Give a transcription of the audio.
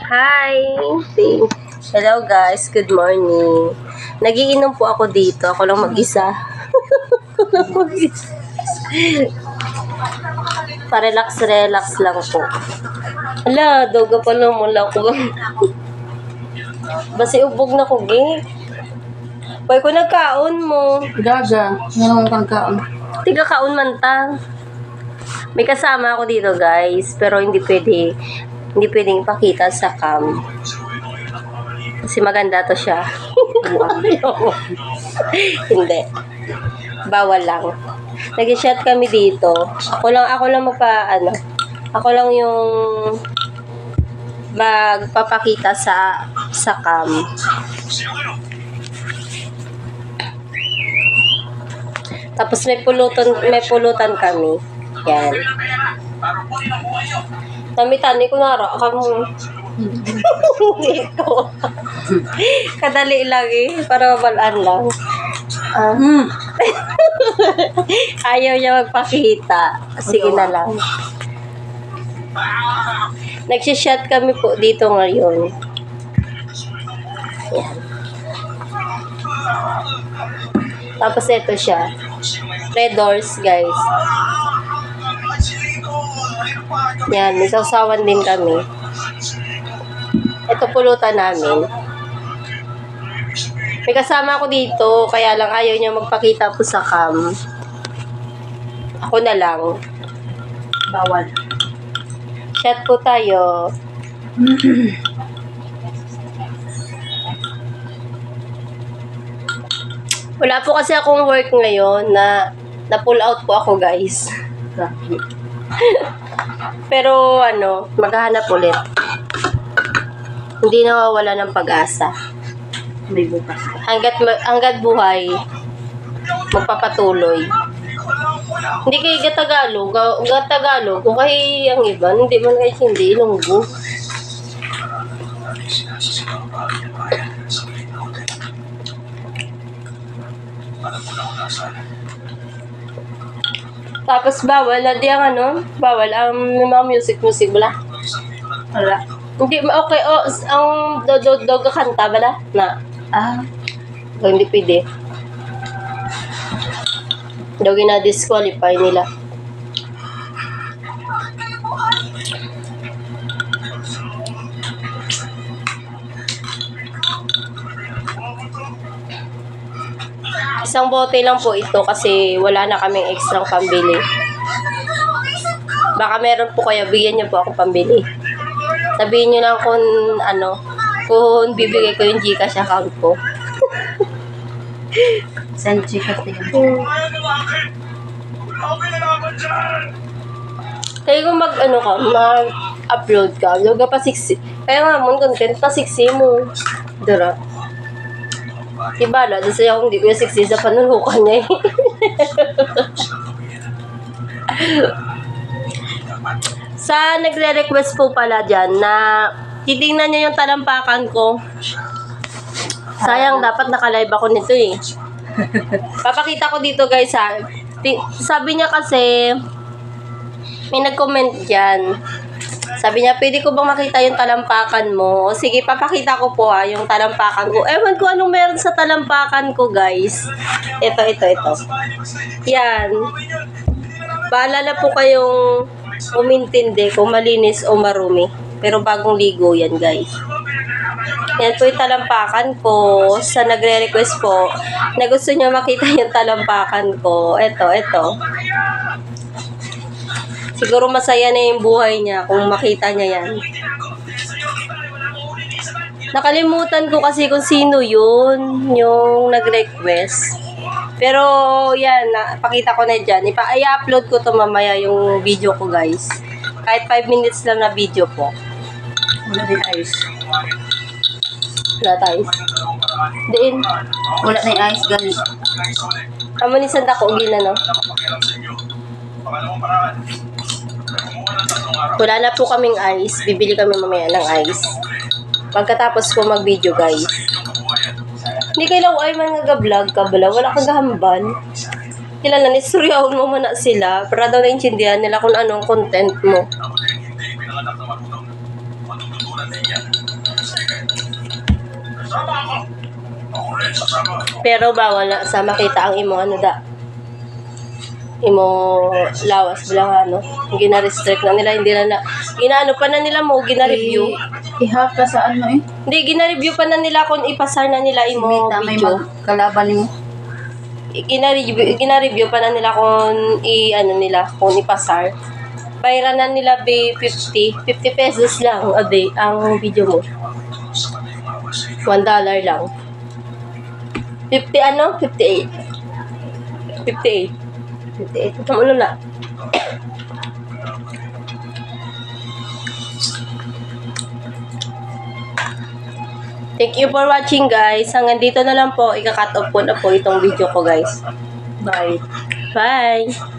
Hi! Hello guys, good morning. Nagiinom po ako dito. Ako lang mag-isa. Pa-relax-relax lang po. Hala, doga pa lang mula ko. Basi ubog na ko, ge. Pwede ko nagkaon mo. Gaga, nga naman kang kaon. Tiga kaon man ta. May kasama ako dito guys, pero hindi pwedeng ipakita sa cam. Kasi maganda to siya. Hindi. Bawal lang. Nag-shot kami dito. Ako lang Ako lang yung magpapakita sa cam. Tapos may pulutan kami. Yan. Tami-tani ko nara kamo. Dito. Kadali lang para mabalaan lang. Ayaw niya magpakita. Sige na lang. Nagsishot kami po dito ngayon. Yan. Tapos ito siya. Red doors, guys. Yan, may sausawan din kami. Ito pulutan namin. May kasama ako dito, kaya lang ayaw niya magpakita po sa cam. Ako na lang. Bawal. Chat po tayo. Wala po kasi akong work ngayon na pull out po ako, guys. Pero maghahanap ulit. Hindi nawawala ng pag-asa. May bukas. Hanggat buhay, magpapatuloy. Hindi kay Gatagalog, kung kay ang iba, hindi man kay hindi, Ilonggo. Tapos bawal ang mga music bala. Wala. Hindi okay ang doga kanta bala na. Hindi pwede. Daw gina-disqualify nila. Isang bote lang po ito kasi wala na kaming extra pambili. Baka meron po kaya bigyan niyo po ako pambili. Sabihin niyo lang kung bibigay ko yung Gcash account ko. Send Gcash din. Kaya kung mag-upload ka, loga pa 6. Kaya nga mo, content pa 6 mo. Dura. Ibala, doon sa'yo kung hindi ko yung 6 sa panulukan niya eh. Sa nagre-request po pala dyan na titingnan niyo yung talampakan ko. Sayang, dapat naka-live ako nito eh. Papakita ko dito guys ha. Sabi niya kasi, may nag-comment dyan. Sabi niya, pwede ko bang makita yung talampakan mo? Sige, papakita ko po yung talampakan ko. Ewan ko anong meron sa talampakan ko guys. Ito. Yan. Bahala na po kayong umintindi kung malinis o marumi. Pero bagong ligo yan guys. Yan po yung talampakan ko. Sa nagre-request po na gusto nyo makita yung talampakan ko. Ito. Siguro masaya na yung buhay niya kung makita niya yan. Nakalimutan ko kasi kung sino yun yung nag-request. Pero yan, pakita ko na dyan. I-upload ko to mamaya yung video ko guys. Kahit 5 minutes lang na video po. Wala din ice. Wala tayo. Diin. Wala na yung ice, gali. Amo ni Santa ko no? Wala na po kaming ice. Bibili kami mamaya ng ice. Pagkatapos ko mag-video guys. Hindi kayo ay man nga-vlog ka bala. Wala kang gahamban. Kilala ni Suryahon mo muna sila para daw naintindihan nila kung anong content mo. Pero bawal na sa makita ang imo ano da. Imo lawas bilang ano. Gina-restrict na nila, hindi na ginaano pa na nila mo, gina-review. I-hack ka sa ano eh. Hindi, gina-review pa na nila kung ipasar na nila imo Mita may video. magkalaban mo. Gina-review pa na nila kung ano nila, kung ipasar. Bayaran na nila 50 pesos lang a day ang video mo. $1 lang. 50 ano? 58. 58. 58. Ano na? Thank you for watching guys. Hanggang dito na lang po. Ika-cut off ko na po itong video ko guys. Bye. Bye!